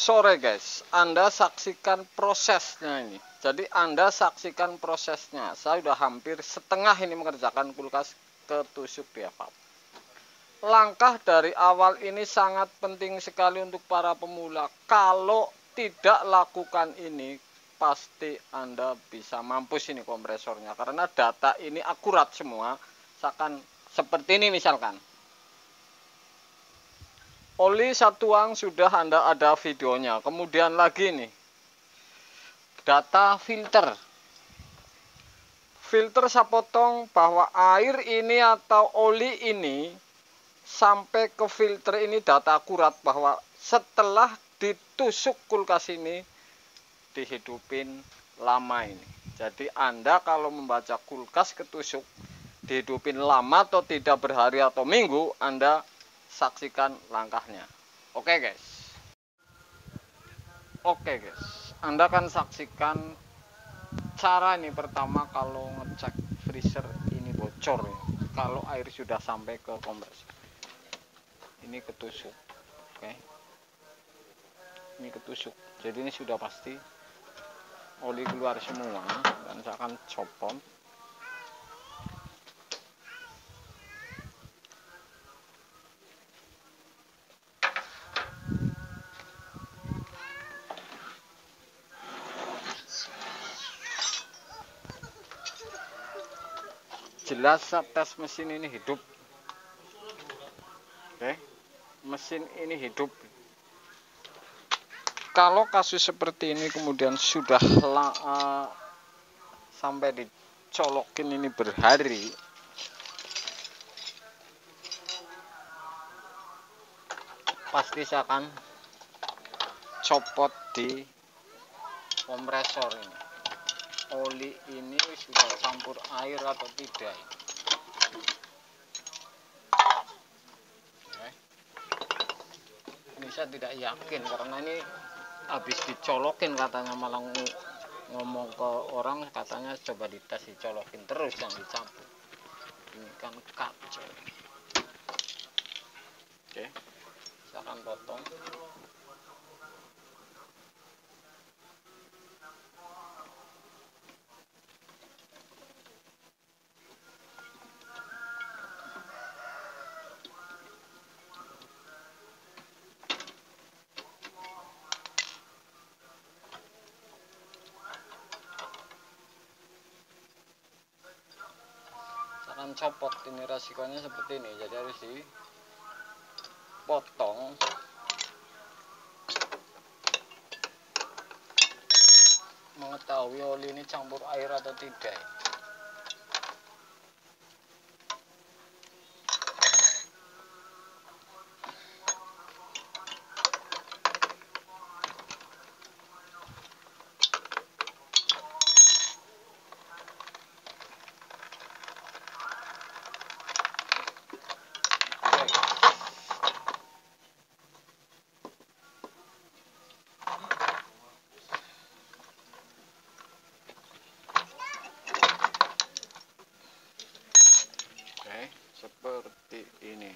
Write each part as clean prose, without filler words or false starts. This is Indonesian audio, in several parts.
sore guys, Anda saksikan prosesnya ini. Jadi Anda saksikan prosesnya. Saya sudah hampir setengah ini mengerjakan kulkas ketusuk di evap. Langkah dari awal ini sangat penting sekali untuk para pemula. Kalau tidak lakukan ini, pasti Anda bisa mampus ini kompresornya. Karena data ini akurat semua. Misalkan seperti ini misalkan. Oli satuang sudah Anda ada videonya. Kemudian lagi nih, data filter. Filter saya potong bahwa air ini atau oli ini sampai ke filter ini data akurat bahwa setelah ditusuk kulkas ini dihidupin lama ini. Jadi Anda kalau membaca kulkas ketusuk dihidupin lama atau tidak berhari atau minggu, Anda saksikan langkahnya. Oke guys, Anda akan saksikan cara ini. Pertama, kalau ngecek freezer ini bocor ya. Kalau air sudah sampai ke kompresor ini ketusuk. Oke, ini ketusuk, jadi ini sudah pasti oli keluar semua. Dan saya akan copot. Jelas tes mesin ini hidup. Oke, mesin ini hidup. Kalau kasus seperti ini kemudian sudah sampai dicolokin ini berhari, pasti saya akan copot di kompresor ini. Oli ini sudah campur air atau tidak. Ini saya tidak yakin karena ini habis dicolokin katanya, malah ngomong ke orang katanya coba dites dicolokin terus yang dicampur. Ini kan kacau. Oke, saya akan potong. Akan copot, ini resikonya seperti ini, jadi harus dipotong. Mengetahui oli ini campur air atau tidak. Seperti ini.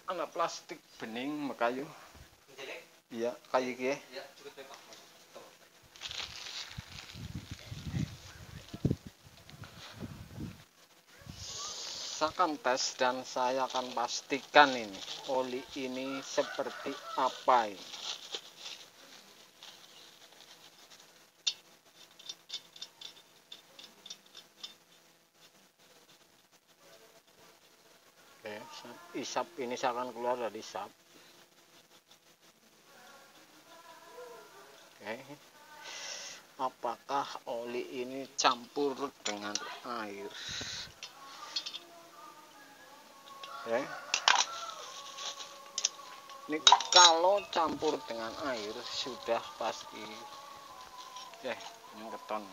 Anak plastik bening kayu. Iya, kayu iki. Saya akan tes dan saya akan pastikan ini oli ini seperti apa ini. Isap ini saya akan keluar dari isap. Oke, apakah oli ini campur dengan air? Oke, ini kalau campur dengan air sudah pasti. Ini keton.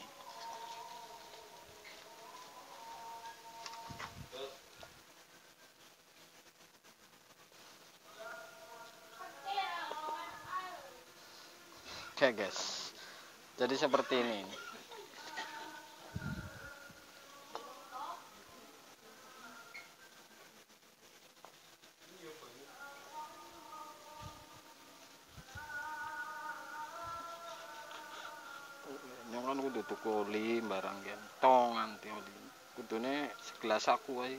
Oke guys, jadi seperti ini. kudu tuku oli barang gentong anti oli kudune segelas aku aja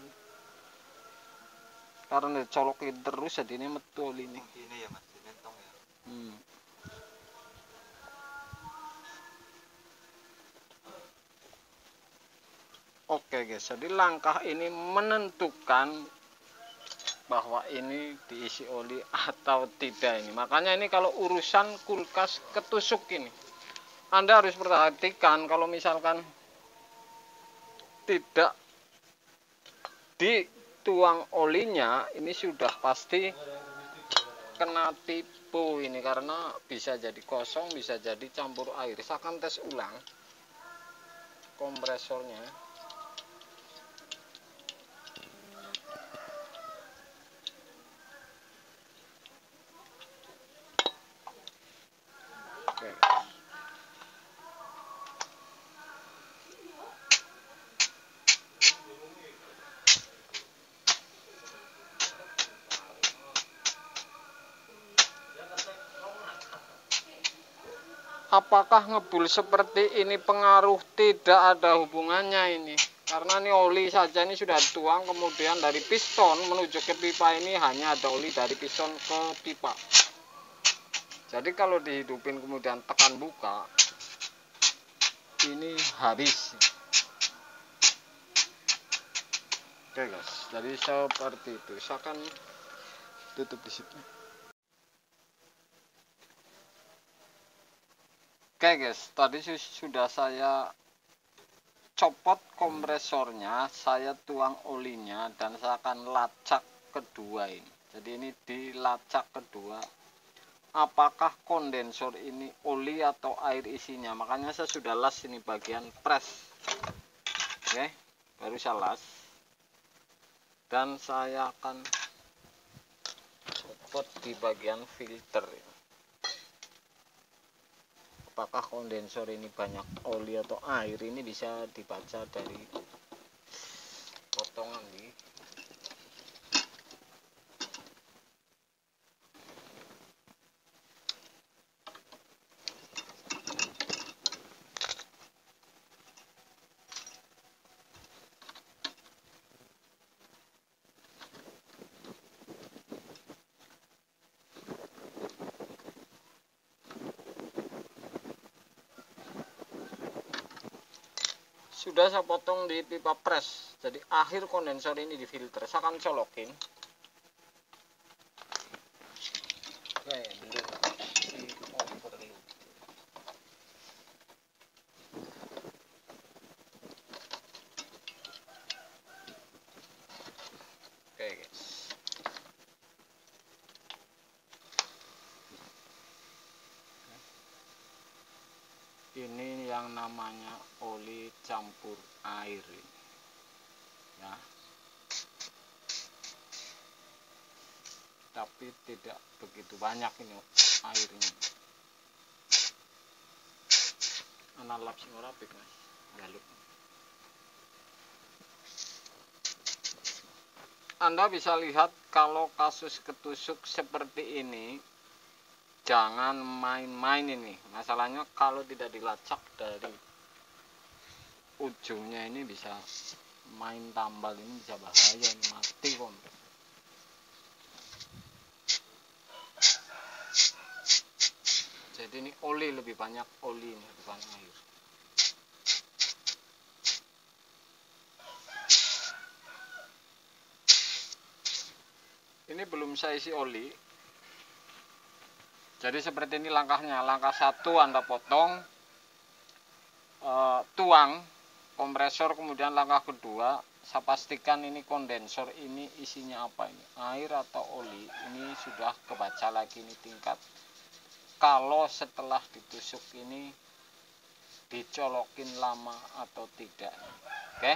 karena colokin terus jadi ini metu oli ini ya mas gentong ya. Oke guys, jadi langkah ini menentukan bahwa ini diisi oli atau tidak ini. Makanya ini kalau urusan kulkas ketusuk ini, Anda harus perhatikan kalau misalkan tidak dituang olinya, ini sudah pasti kena tipu ini karena bisa jadi kosong, bisa jadi campur air. Saya akan tes ulang kompresornya. Apakah ngebul seperti ini pengaruh? Tidak ada hubungannya ini karena ini oli saja ini sudah tuang, kemudian dari piston menuju ke pipa ini hanya ada oli dari piston ke pipa. Jadi kalau dihidupin kemudian tekan buka ini habis. Oke guys, jadi seperti itu. Saya akan tutup di situ. Oke guys, tadi sudah saya copot kompresornya, saya tuang olinya dan saya akan lacak kedua ini. Jadi ini di lacak kedua. Apakah kondensor ini oli atau air isinya? Makanya saya sudah las ini bagian press. Oke, baru saya las. Dan saya akan copot di bagian filter. Apakah kondensor ini banyak oli atau air, ini bisa dibaca dari potongan ini. Sudah saya potong di pipa press, jadi akhir kondensor ini di filter. Saya akan colokin. Oke, guys. Ini yang namanya oli campur air ya, tapi tidak begitu banyak ini airnya. Analap sing ora apik mas, galuk. Anda bisa lihat kalau kasus ketusuk seperti ini, jangan main-main ini. Masalahnya kalau tidak dilacak dari ujungnya ini bisa main tambal, ini bisa bahaya, ini mati kompres. Jadi ini oli, lebih banyak oli ini bukan air. Ini belum saya isi oli. Jadi seperti ini langkahnya. Langkah 1 Anda potong, tuang kompresor, kemudian langkah kedua saya pastikan ini kondensor ini isinya apa ini, air atau oli. Ini sudah kebaca lagi ini tingkat kalau setelah ditusuk ini dicolokin lama atau tidak. Oke,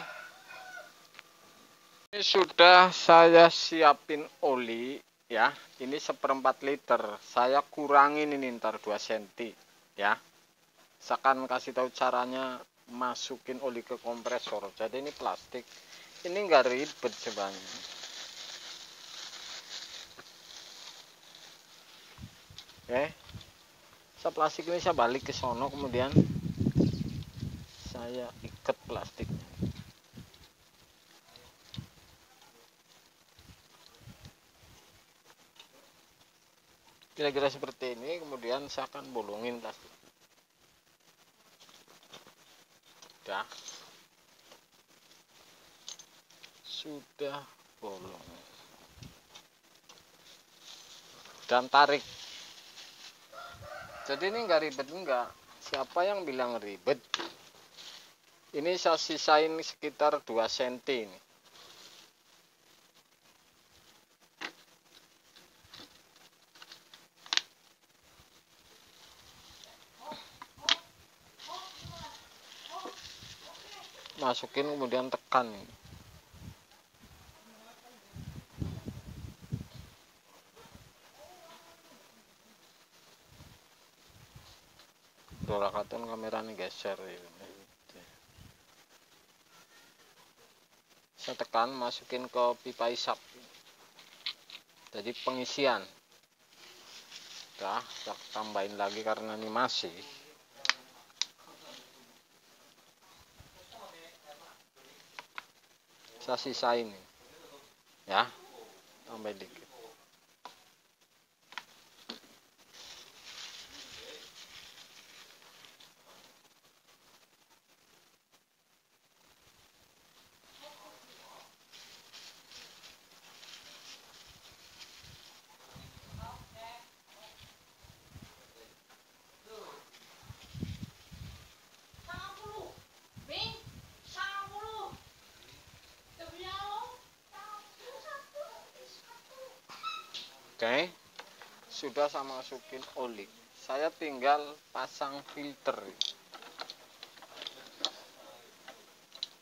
ini sudah saya siapin oli ya, ini 1/4 liter. Saya kurangin ini ntar 2 cm ya. Saya akan kasih tahu caranya masukin oli ke kompresor. Jadi ini plastik, ini enggak ribet sebenarnya. Oke, saya plastik ini saya balik ke sono, kemudian saya ikat plastiknya. Kira-kira seperti ini, kemudian saya akan bolongin plastik. Sudah bolong. Dan tarik. Jadi ini enggak ribet, enggak. Siapa yang bilang ribet? Ini saya sisain sekitar 2 cm ini. Masukin kemudian tekan ini. Dolakaton kameranya geser ya. Saya tekan, masukin ke pipa isap. Jadi pengisian. Udah, saya tambahin lagi karena ini masih. Saya sisain ya, tambahin dikit. Oke, sudah saya masukin oli. Saya tinggal pasang filter.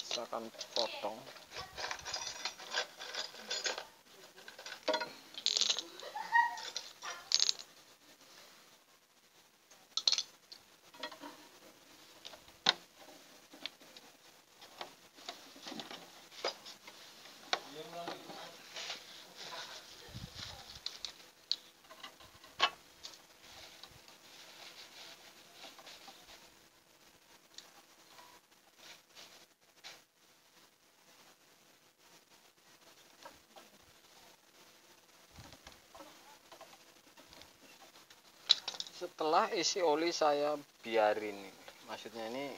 Saya akan potong. Setelah isi oli saya biarin, maksudnya ini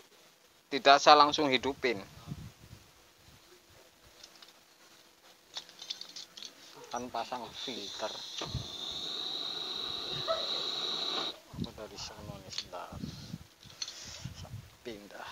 tidak saya langsung hidupin, akan pasang filter. Apa dari sana nih, sebentar saya pindah.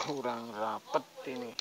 kurang rapet ini.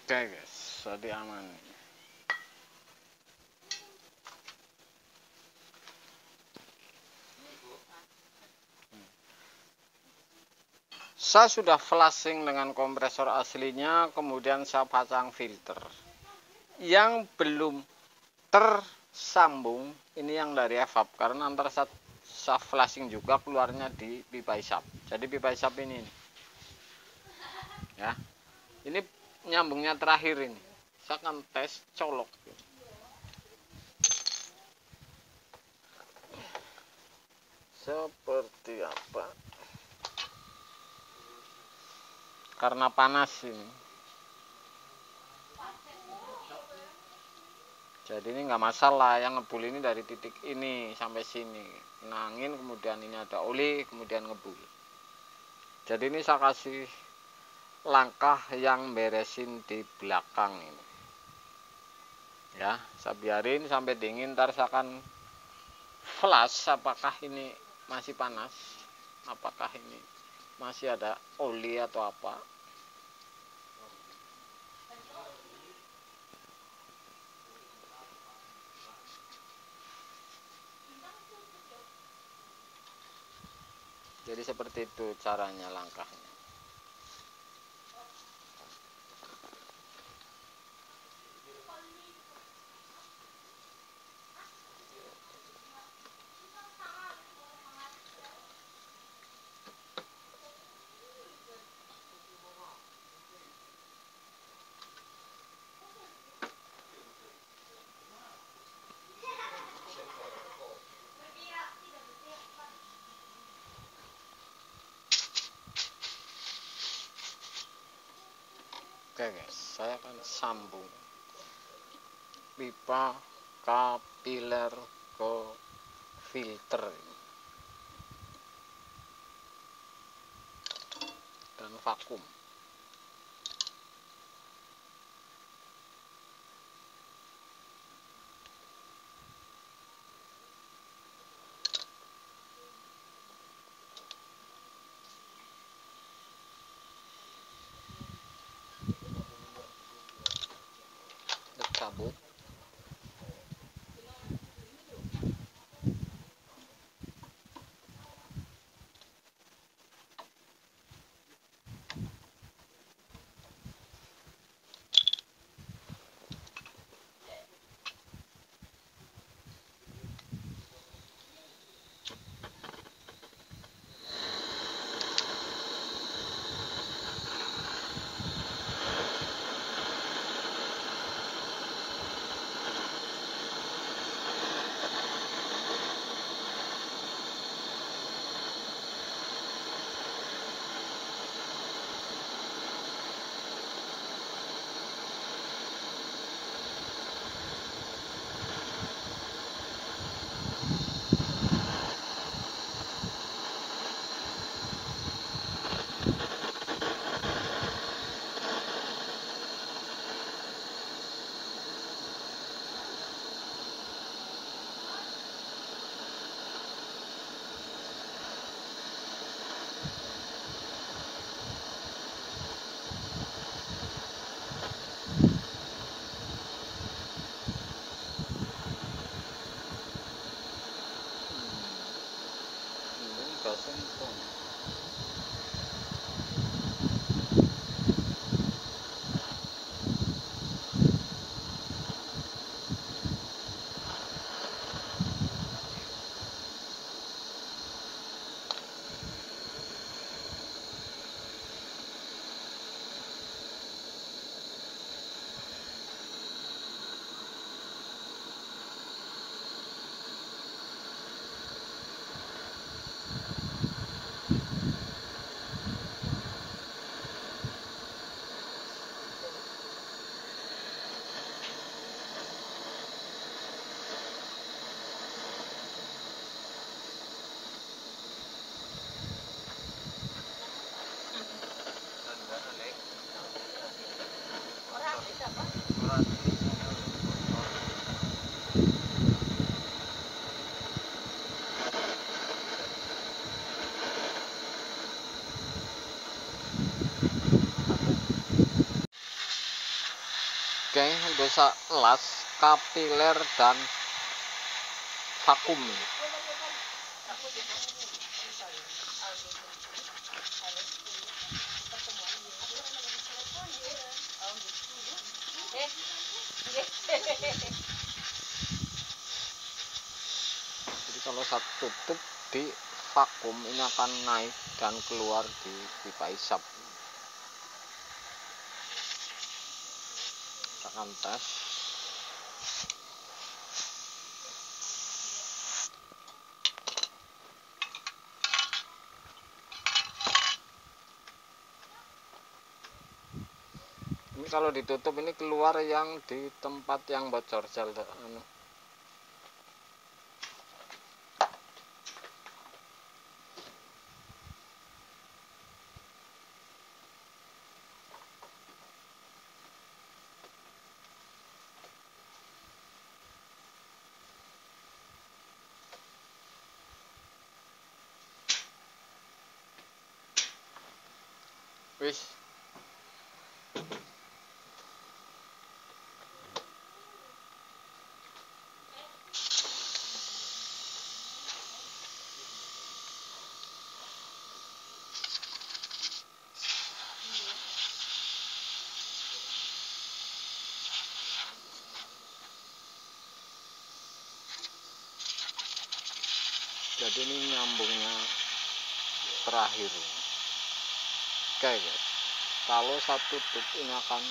Oke guys, jadi aman. Saya sudah flashing dengan kompresor aslinya, kemudian saya pasang filter. Yang belum tersambung ini yang dari evap, karena antar saya flashing juga keluarnya di pipa hisap. Jadi pipa hisap ini ya, ini nyambungnya terakhir ini. Saya akan tes colok. Seperti apa? Karena panas ini. Jadi ini nggak masalah, yang ngebul ini dari titik ini sampai sini. Kena angin, kemudian ini ada oli, kemudian ngebul. Jadi ini saya kasih langkah yang beresin di belakang ini. Ya, saya biarin sampai dingin, ntar saya akan flash apakah ini masih panas, apakah ini masih ada oli atau apa. Jadi seperti itu caranya, langkahnya. Oke guys, saya akan sambung pipa kapiler ke filter ini. Dan vakum. Cabut. perlu saya las kapiler dan vakum. Jadi kalau saya tutup di vakum, ini akan naik dan keluar di pipa isap. Kita akan tes. Ini kalau ditutup ini keluar yang di tempat yang bocor wis. Jadi ini nyambungnya terakhir. Oke guys, kalau saya tutup ini akan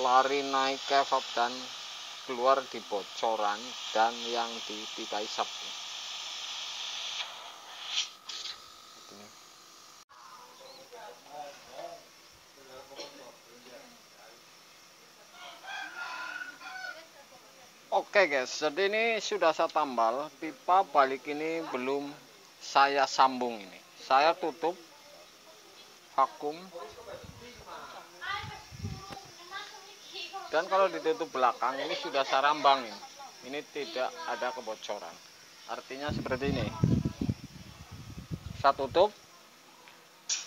lari naik ke valve dan keluar di bocoran dan yang di pipa isap. Oke guys, jadi ini sudah saya tambal. Pipa balik ini belum saya sambung ini. Saya tutup vakum. Dan kalau ditutup belakang ini sudah saya rambang ini. Ini tidak ada kebocoran. Artinya seperti ini. Saya tutup.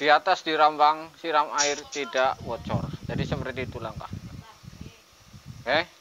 Di atas dirambang, siram air tidak bocor. Jadi seperti itu langkah. Oke.